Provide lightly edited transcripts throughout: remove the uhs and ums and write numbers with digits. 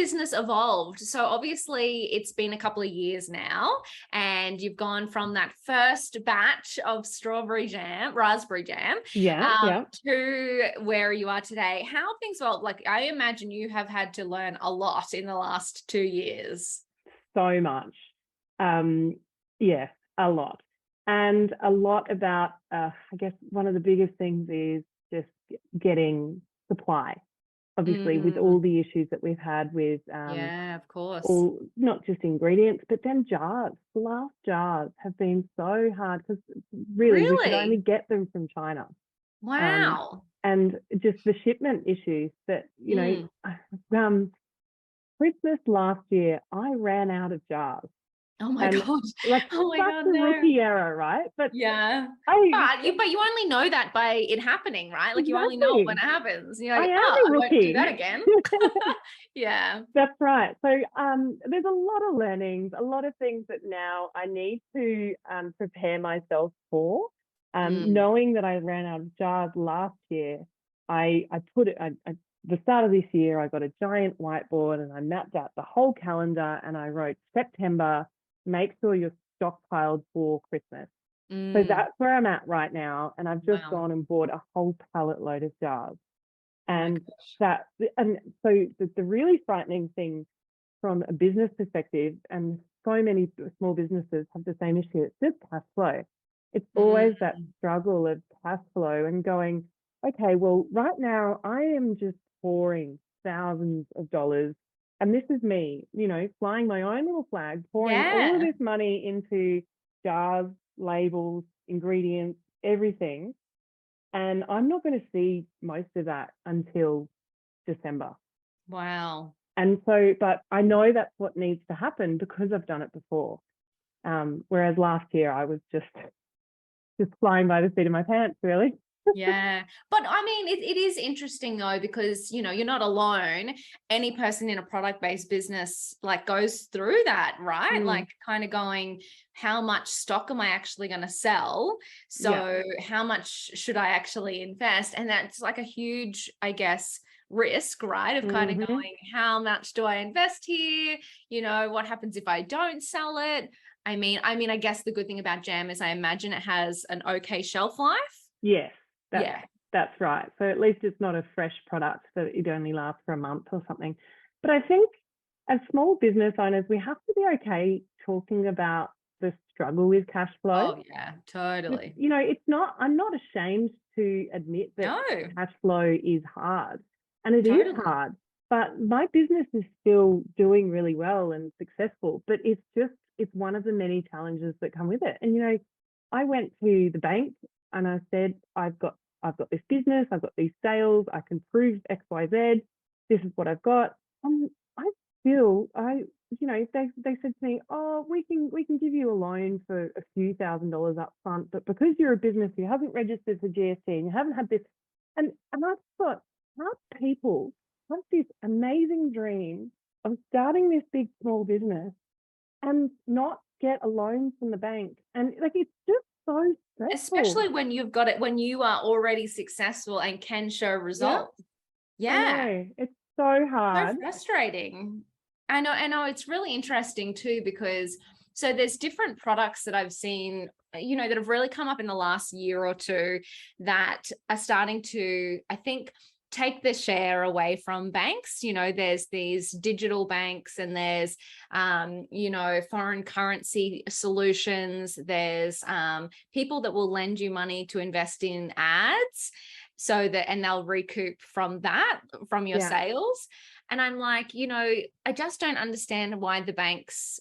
business evolved? So obviously it's been a couple of years now, and you've gone from that first batch of raspberry jam, Yeah. to where you are today. How have things evolved? Like, I imagine you have had to learn a lot in the last 2 years. So much. Yeah, a lot. And a lot about, I guess one of the biggest things is just getting supply. Obviously, with all the issues that we've had with Yeah, of course. all, not just ingredients, but then jars. Glass jars have been so hard because really we could only Really? get them from China. Wow. And just the shipment issues that, Christmas last year, I ran out of jars. Oh my And God. like Oh my such God, a no. rookie error, right? But Yeah. I But you only know that by it happening, right? Like, you only know it when exactly. it happens. You're I like, am oh, a I won't do that rookie. again. Yeah. That's right. So there's a lot of learnings, a lot of things that now I need to prepare myself for. Knowing that I ran out of jars last year, I put it. The start of this year, I got a giant whiteboard and I mapped out the whole calendar and I wrote September. Make sure you're stockpiled for Christmas. So that's where I'm at right now, and I've just Wow. gone and bought a whole pallet load of jars. Oh my And gosh. so the really frightening thing from a business perspective, and so many small businesses have the same issue, it's just cash flow. It's always that struggle of cash flow and going, okay, well, right now I am just pouring thousands of dollars. And this is me, flying my own little flag, pouring all of Yeah. this money into jars, labels, ingredients, everything. And I'm not going to see most of that until December. Wow. And so, but I know that's what needs to happen because I've done it before. Whereas last year I was just flying by the seat of my pants, really. Yeah. But I mean, it is interesting though, because, you're not alone. Any person in a product-based business like goes through that, right? Like, kind of going, how much stock am I actually going to sell? So how much should I actually invest? And that's like a huge, I guess, risk, right? Of kind of going, how much do I invest here? What happens if I don't sell it? I mean, I guess the good thing about jam is I imagine it has an okay shelf life. Yes, Yeah. that's right. So at least it's not a fresh product that it only lasts for a month or something. But I think as small business owners, we have to be okay talking about the struggle with cash flow. Oh yeah, totally. It's not, I'm not ashamed to admit that No, cash flow is hard, and it is totally. hard, but my business is still doing really well and successful, but it's one of the many challenges that come with it. And I went to the bank and I said, I've got this business, I've got these sales, I can prove XYZ, this is what I've got. And they said to me, oh, we can give you a loan for a few $1,000s up front, but because you're a business, you haven't registered for GST and you haven't had this. And I thought, how people have this amazing dream of starting this big small business and not get a loan from the bank? And like, it's just so stressful. Especially when you've got it, when you are already successful and can show Yeah, results. I Yeah. know. It's so So hard. frustrating. I know it's really interesting too, because so there's different products that I've seen, that have really come up in the last year or two that are starting to, I think, take the share away from banks. There's these digital banks, and there's foreign currency solutions. There's people that will lend you money to invest in ads, and they'll recoup from your sales. And I'm like, I just don't understand why the banks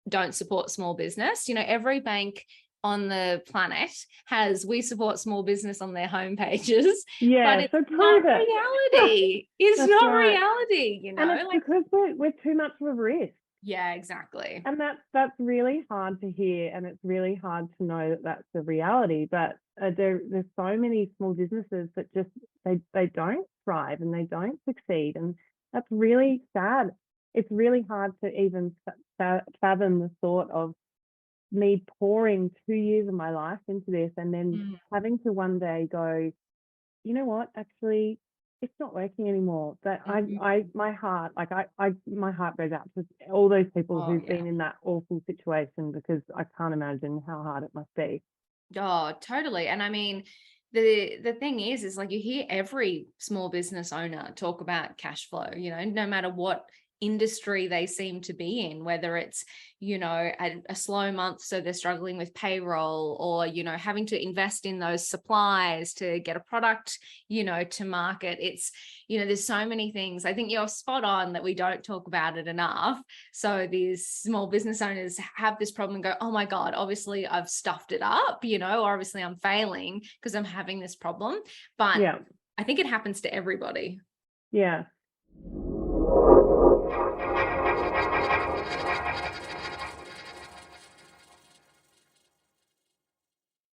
don't support small business. Every bank on the planet has "we support small business" on their homepages, but Yeah, it's so not prove it. reality. It's That's not right. reality, And it's like, because we're too much of a risk. yeah, exactly. And that's really hard to hear, and it's really hard to know that that's the reality. But there's so many small businesses that just they don't thrive and they don't succeed, and that's really sad. It's really hard to even fathom the thought of me pouring 2 years of my life into this and then having to one day go, you know what, actually, it's not working anymore. That Mhm. my heart, like my heart goes out to all those people Oh who've yeah. been in that awful situation, because I can't imagine how hard it must be. Oh, totally. And I mean, the thing is like you hear every small business owner talk about cash flow, no matter what industry they seem to be in, whether it's, a slow month, so they're struggling with payroll, or, having to invest in those supplies to get a product, to market. It's, there's so many things. I think you're spot on that we don't talk about it enough. So these small business owners have this problem and go, oh my God, obviously I've stuffed it up, or obviously I'm failing because I'm having this problem. But Yeah, I think it happens to everybody. yeah.